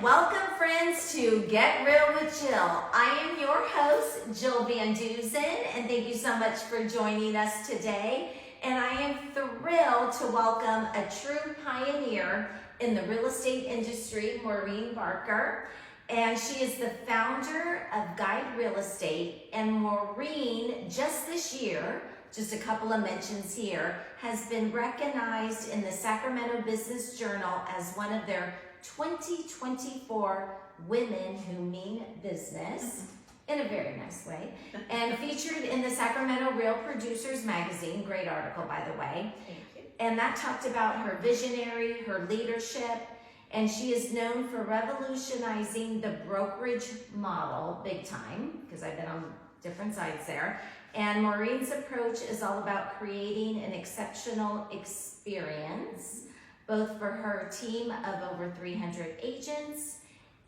Welcome, friends, to Get Real with Jill. I am your host, Jill Van Duzen, and thank you so much for joining us today. And I am thrilled to welcome a true pioneer in the real estate industry, Maureen Barker. And she is the founder of Guide Real Estate. And Maureen, just this year, just a couple of mentions here, has been recognized in the Sacramento Business Journal as one of their 2024 Women Who Mean Business, in a very nice way, and featured in the Sacramento Real Producers magazine. Great article, by the way. Thank you. And that talked about her visionary, her leadership, and she is known for revolutionizing the brokerage model big time, because I've been on different sides there. And Maureen's approach is all about creating an exceptional experience, both for her team of over 300 agents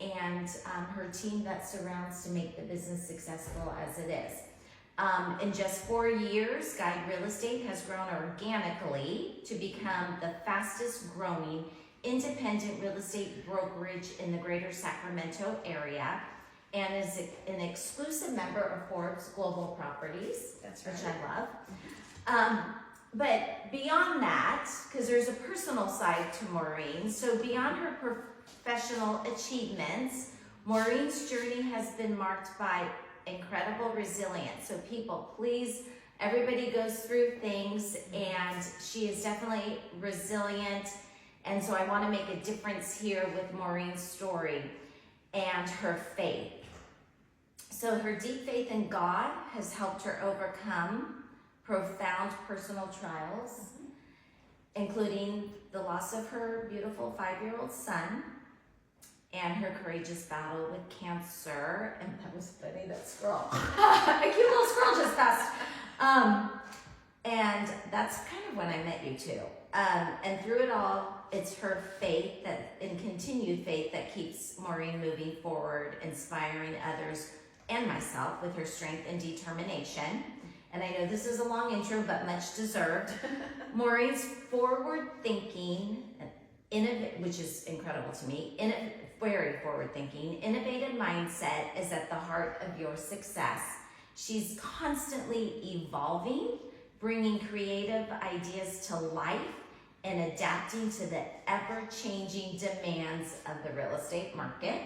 and her team that surrounds to make the business successful as it is. In just 4 years, Guide Real Estate has grown organically to become the fastest growing independent real estate brokerage in the greater Sacramento area, and is an exclusive member of Forbes Global Properties, That's right. which I love. But beyond that, because there's a personal side to Maureen, so beyond her professional achievements, Maureen's journey has been marked by incredible resilience. So people, please, everybody goes through things, and she is definitely resilient. And so I want to make a difference here with Maureen's story and her faith. So her deep faith in God has helped her overcome profound personal trials, including the loss of her beautiful 5-year-old son and her courageous battle with cancer. And that was funny, that squirrel. A cute little squirrel just passed. And that's kind of when I met you too. And through it all, it's her faith and continued faith that keeps Maureen moving forward, inspiring others and myself with her strength and determination. And I know this is a long intro, but much deserved. Maureen's forward-thinking, which is incredible to me, very forward-thinking, innovative mindset is at the heart of your success. She's constantly evolving, bringing creative ideas to life, and adapting to the ever-changing demands of the real estate market.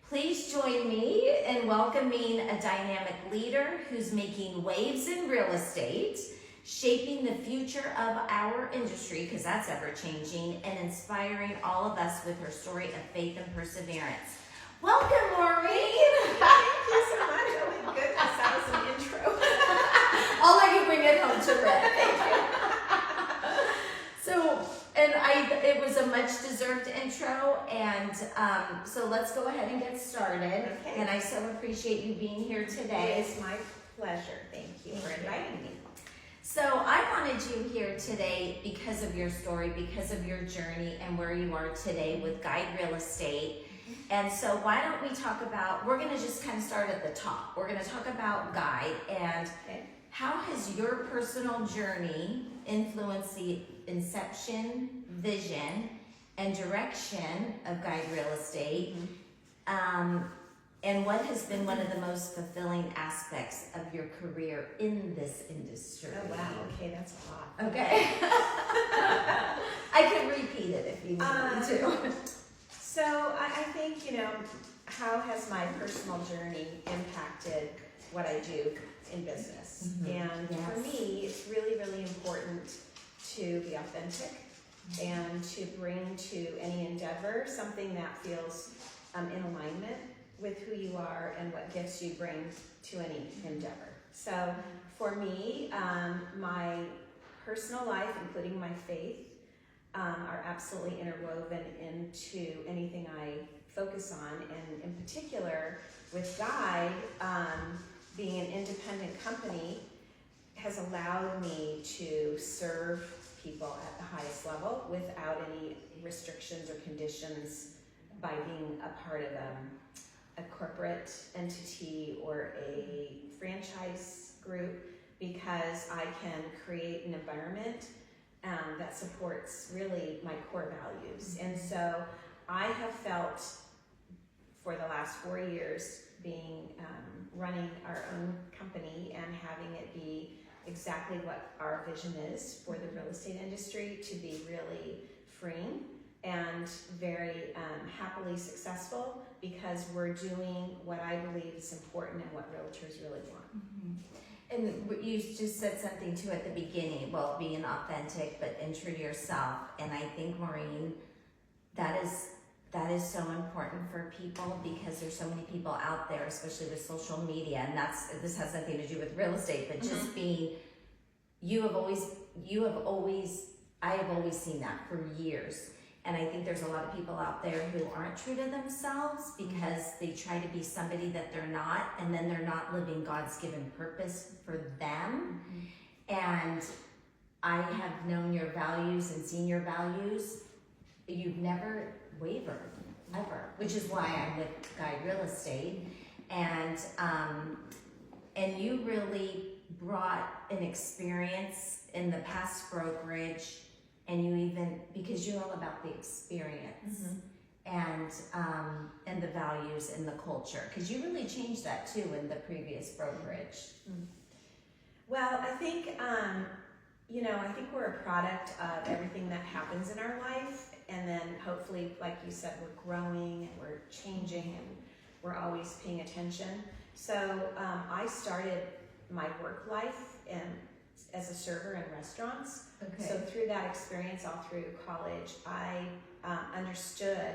Please join me in welcoming a dynamic leader who's making waves in real estate, shaping the future of our industry, because that's ever-changing, and inspiring all of us with her story of faith and perseverance. Welcome, Maureen! Thank you so much. Oh my goodness, that was an intro. I'll let you bring it home to Rick. Thank you. It was a much-deserved intro, and so let's go ahead and get started. Okay. And I so appreciate you being here today. It is my pleasure. Thank you for inviting me. So I wanted you here today because of your story, because of your journey, and where you are today with Guide Real Estate. And so why don't we talk about, we're going to just kind of start at the top. We're going to talk about Guide and how has your personal journey influenced the inception, vision, and direction of Guide Real Estate? And what has been one of the most fulfilling aspects of your career in this industry? Oh wow, okay, that's a lot. Okay. I could repeat it if you need me to. So I think, how has my personal journey impacted what I do in business? And for me, it's really, really important to be authentic and to bring to any endeavor something that feels in alignment with who you are and what gifts you bring to any endeavor. So for me, my personal life, including my faith, are absolutely interwoven into anything I focus on, and in particular with Guide, being an independent company has allowed me to serve people at the highest level without any restrictions or conditions by being a part of a corporate entity or a franchise group, because I can create an environment that supports really my core values. And so I have felt for the last 4 years being running our own company and having it be exactly what our vision is for the real estate industry, to be really freeing and very happily successful, because we're doing what I believe is important and what realtors really want. And you just said something too at the beginning, well, being authentic but true to yourself. And I think, Maureen, that is so important for people, because there's so many people out there, especially with social media, and this has nothing to do with real estate, but just being, I have always seen that for years. And I think there's a lot of people out there who aren't true to themselves because they try to be somebody that they're not, and then they're not living God's given purpose for them. And I have known your values and seen your values. You've never wavered, ever, which is why I'm with Guide Real Estate. And you really brought an experience in the past brokerage, and you even, because you're all about the experience and the values and the culture, because you really changed that too in the previous brokerage. Well, I think, I think we're a product of everything that happens in our life, and then hopefully, like you said, we're growing and we're changing and we're always paying attention. So I started my work life as a server in restaurants. Okay. So through that experience all through college, I understood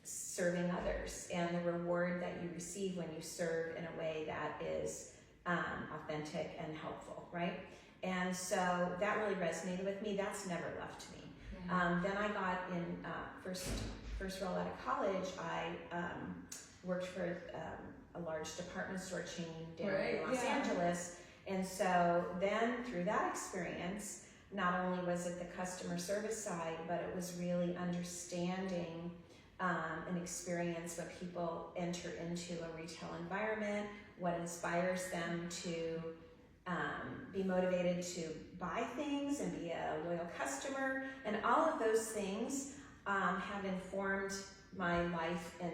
serving others and the reward that you receive when you serve in a way that is authentic and helpful, right? And so that really resonated with me. That's never left me. Then I got in first role out of college. I worked for a large department store chain down in Los Angeles. And so then through that experience, not only was it the customer service side, but it was really understanding an experience when people enter into a retail environment, what inspires them to be motivated to buy things and be a loyal customer. And all of those things have informed my life in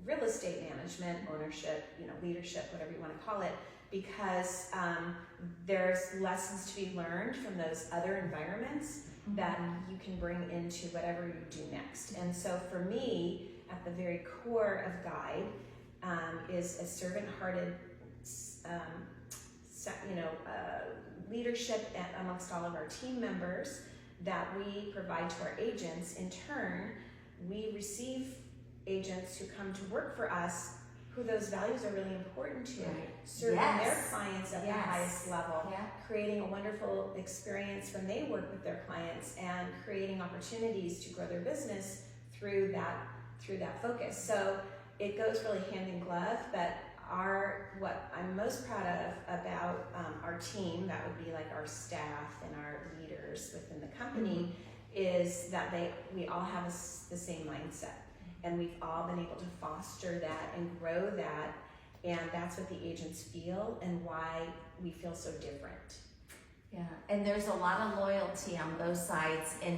real estate management, ownership, leadership, whatever you want to call it, because there's lessons to be learned from those other environments that you can bring into whatever you do next. And so for me, at the very core of Guide is a servant-hearted leadership amongst all of our team members that we provide to our agents. In turn, we receive agents who come to work for us who those values are really important to, serving their clients at the highest level, creating a wonderful experience when they work with their clients, and creating opportunities to grow their business through that focus. So it goes really hand in glove, but what I'm most proud of about our team, that would be like our staff and our leaders within the company, is that we all have the same mindset. And we've all been able to foster that and grow that, and that's what the agents feel and why we feel so different. Yeah, and there's a lot of loyalty on both sides, and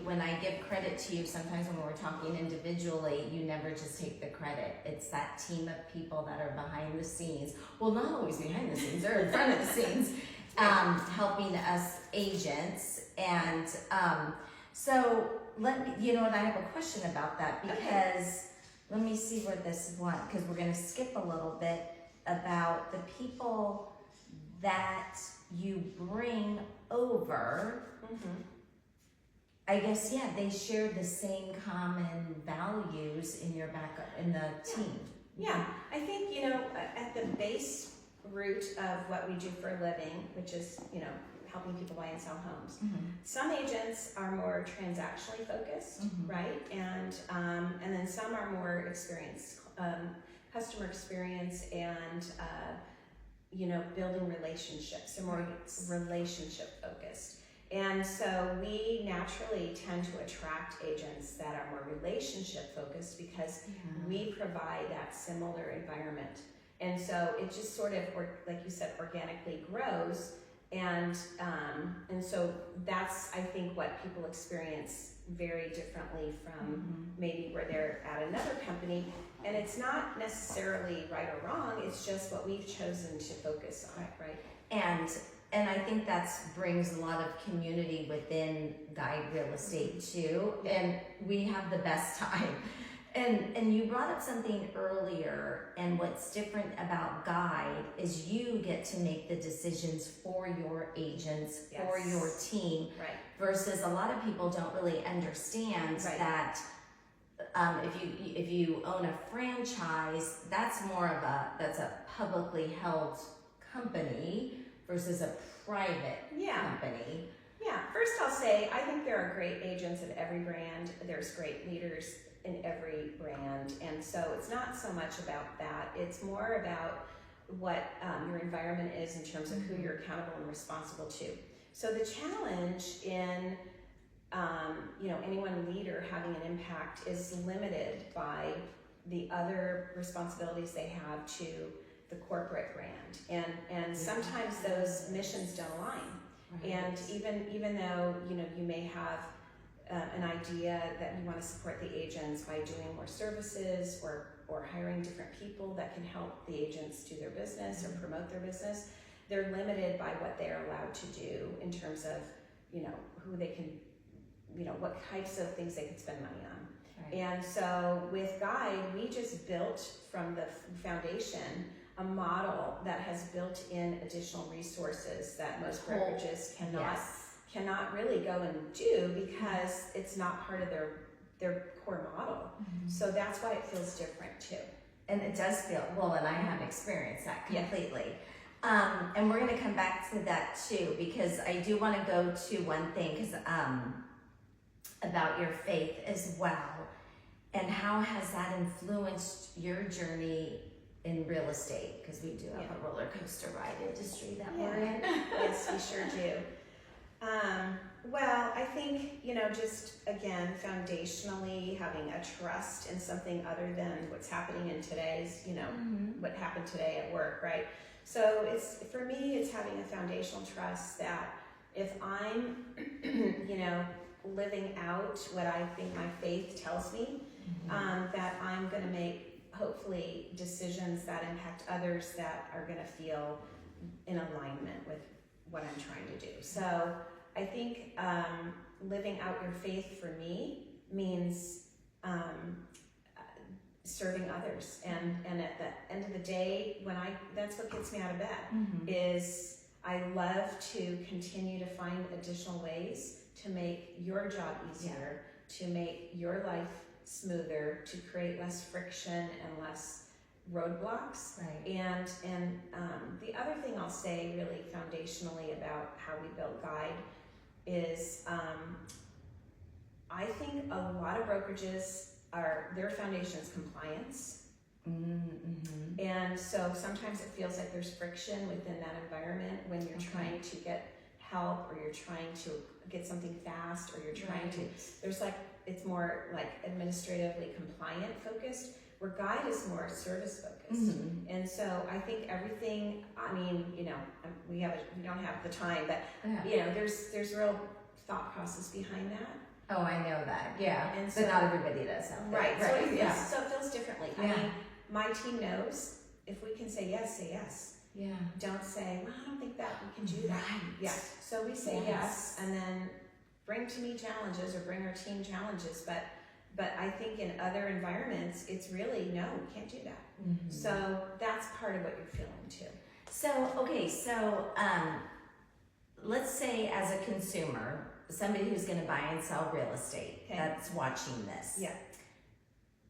when I give credit to you, sometimes when we're talking individually, you never just take the credit. It's that team of people that are behind the scenes. Well, not always behind the scenes, they're in front of the scenes, helping us agents. And so I have a question about that, because let me see where this one, because we're going to skip a little bit about the people that you bring over. I guess, they share the same common values in the team. Yeah, I think, at the base root of what we do for a living, which is, helping people buy and sell homes. Some agents are more transactionally focused, right? And then some are more customer experience and building relationships. They're more relationship focused. And so we naturally tend to attract agents that are more relationship focused because we provide that similar environment. And so it just sort of, like you said, organically grows. And so that's, I think, what people experience very differently from maybe where they're at another company. And it's not necessarily right or wrong, it's just what we've chosen to focus on, right? And I think that brings a lot of community within Guide Real Estate too, and we have the best time. And you brought up something earlier, and what's different about Guide is you get to make the decisions for your agents, for your team, right? Versus a lot of people don't really understand that if you own a franchise, that's a publicly held company versus a private company. Yeah, first I'll say, I think there are great agents at every brand. There's great leaders in every brand. And so it's not so much about that. It's more about what your environment is in terms of who you're accountable and responsible to. So the challenge in any one leader having an impact is limited by the other responsibilities they have to the corporate brand, and sometimes those missions don't align. Right. And even though you may have an idea that you want to support the agents by doing more services or hiring different people that can help the agents do their business or promote their business, they're limited by what they are allowed to do in terms of who they can, what types of things they can spend money on. Right. And so with Guide, we just built from the foundation a model that has built in additional resources that most brokerages cannot really go and do because it's not part of their core model. So that's why it feels different too. And it does feel, well, and I have experienced that completely. And we're going to come back to that too, because I do want to go to one thing, because about your faith as well, and how has that influenced your journey in real estate? Because we do have a roller coaster ride industry that we're in. Yes, we sure do. Well, I think, just again, foundationally having a trust in something other than what's happening in today's, what happened today at work, right? So for me, it's having a foundational trust that if I'm, living out what I think my faith tells me, that I'm going to make hopefully decisions that impact others that are going to feel in alignment with what I'm trying to do. So I think living out your faith for me means serving others, and at the end of the day, that's what gets me out of bed, is I love to continue to find additional ways to make your job easier, to make your life smoother, to create less friction and less roadblocks. Right. And the other thing I'll say really foundationally about how we built Guide is I think a lot of brokerages their foundation is compliance. And so sometimes it feels like there's friction within that environment when you're trying to get help, or you're trying to get something fast, or you're trying to, it's more like administratively compliant focused, where Guide is more service focused. And so I think everything, we don't have the time, but there's real thought process behind that. Oh, I know that. Yeah. And so, but not everybody does have that. Right. So it feels differently. I mean, my team knows if we can say yes, say yes. Yeah. Don't say, well, I don't think that we can do that. Yeah. So we say yes, and then bring to me challenges, or bring our team challenges. But I think in other environments, it's really, no, we can't do that. So that's part of what you're feeling too. So let's say as a consumer, somebody who's going to buy and sell real estate that's watching this. Yeah.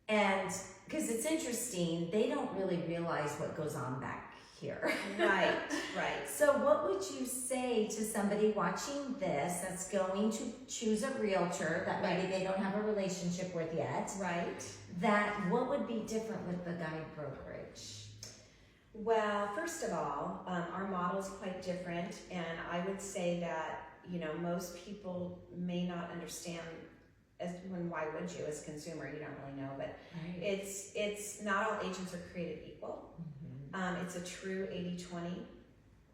And because it's interesting, they don't really realize what goes on back here. Right. So what would you say to somebody watching this that's going to choose a realtor that maybe they don't have a relationship with yet? Right. What would be different with the Guide brokerage? Well, first of all, our model is quite different, and I would say that most people may not understand why would you as a consumer? You don't really know, but it's not all agents are created equal. It's a true 80-20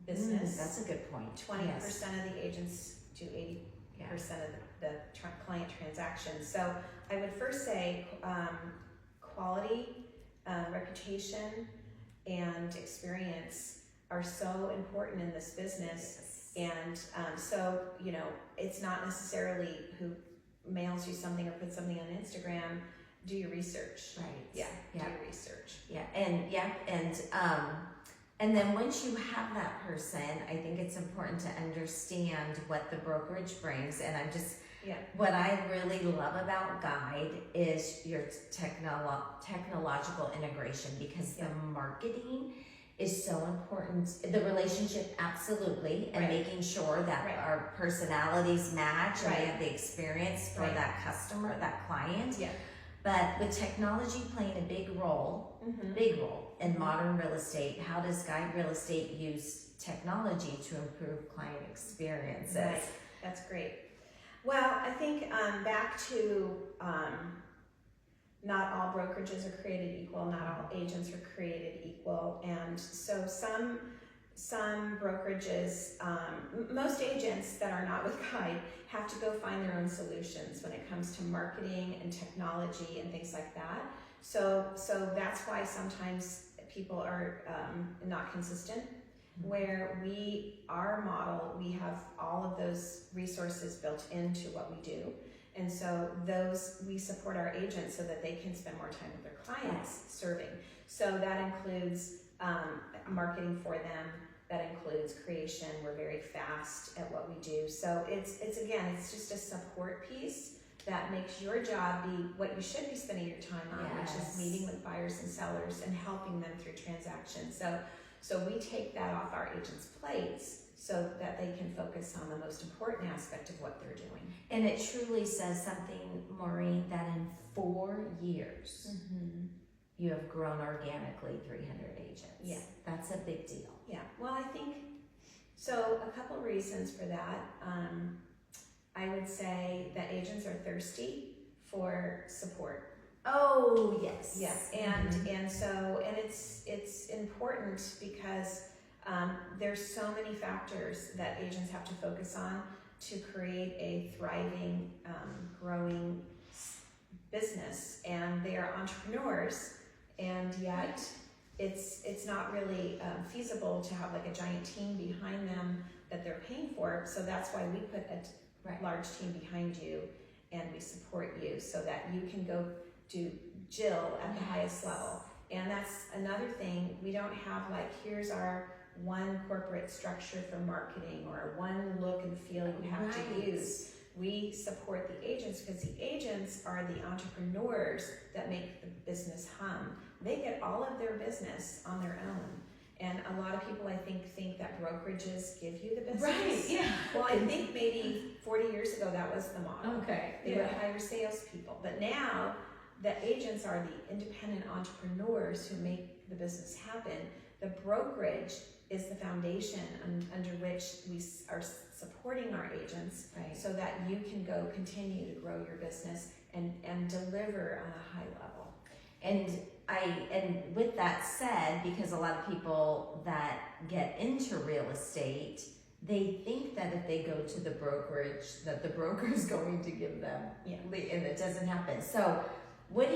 business. That's a good point. 20% of the agents do 80% of client transaction. So I would first say quality, reputation, and experience are so important in this business. And so, you know, it's not necessarily who mails you something or puts something on Instagram. Do your research. Right. Yeah. Yeah. Do your research. And then once you have that person, I think it's important to understand what the brokerage brings. And what I really love about Guide is your technological integration, because the marketing is so important. The relationship, absolutely, and making sure that our personalities match and we have the experience for that customer, that client. Yeah. But with technology playing a big role in modern real estate, how does Guide Real Estate use technology to improve client experiences? Right. That's great. Well, I think back to not all brokerages are created equal, not all agents are created equal, and so some brokerages, most agents that are not with Guide have to go find their own solutions when it comes to marketing and technology and things like that. So that's why sometimes people are not consistent. Where our model, we have all of those resources built into what we do. And so we support our agents so that they can spend more time with their clients serving. So that includes marketing for them, that includes creation. We're very fast at what we do. So it's just a support piece that makes your job be what you should be spending your time on, which is meeting with buyers and sellers and helping them through transactions. So we take that off our agents' plates so that they can focus on the most important aspect of what they're doing. And it truly says something, Maureen, that in 4 years, you have grown organically 300 agents. Yeah. That's a big deal. Yeah, well, I think, so a couple reasons for that. I would say that agents are thirsty for support. Oh, yes. Yes, and it's important because there's so many factors that agents have to focus on to create a thriving, growing business, and they are entrepreneurs, and yet it's not really feasible to have like a giant team behind them that they're paying for. So that's why we put a large team behind you, and we support you so that you can go to Jill at the highest level. And that's another thing. We don't have like, here's our one corporate structure for marketing or one look and feel you have to use. We support the agents because the agents are the entrepreneurs that make the business hum. They get all of their business on their own. And a lot of people, I think that brokerages give you the business. Right, yeah. Well, I think maybe 40 years ago, that was the model. Okay. They would hire salespeople. But now, the agents are the independent entrepreneurs who make the business happen. The brokerage is the foundation under which we are supporting our agents so that you can go continue to grow your business and deliver on a high level. And with that said, because a lot of people that get into real estate, they think that if they go to the brokerage, that the broker is going to give them lead, and it doesn't happen. So what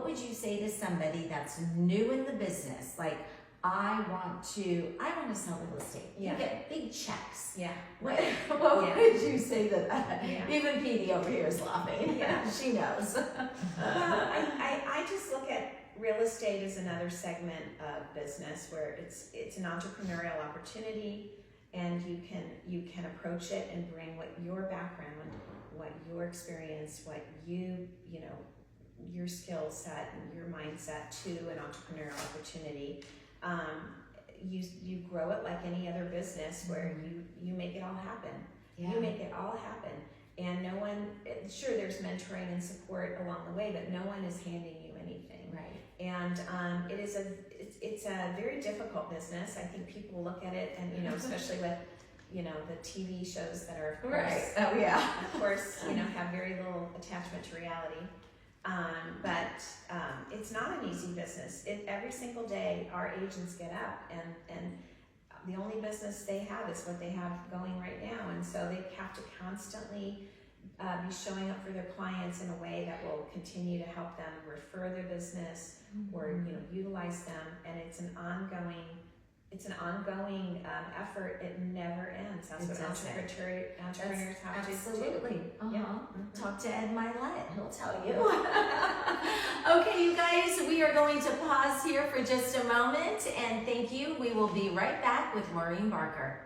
would you say to somebody that's new in the business? Like, I want to sell real estate. You get big checks. Yeah. What would you say to that? Yeah. Even Petey over here is laughing. Yeah. She knows. Well, I just look at real estate as another segment of business where it's an entrepreneurial opportunity, and you can approach it and bring what your background, what your experience, what your skill set and your mindset to an entrepreneurial opportunity. You grow it like any other business where you make it all happen. Yeah. You make it all happen. And no one, sure, there's mentoring and support along the way, but no one is handing you anything. Right. And it's a very difficult business. I think people look at it and, especially with, the TV shows that are, of course, of course, have very little attachment to reality. But it's not an easy business. Every single day, our agents get up and the only business they have is what they have going right now. And so they have to constantly be showing up for their clients in a way that will continue to help them refer their business or utilize them, and it's an ongoing effort. It never ends. That's what entrepreneurs have to do. Absolutely. Yeah. Talk to Ed Milet, he'll tell you. Okay, you guys, we are going to pause here for just a moment, and thank you. We will be right back with Maureen Barker.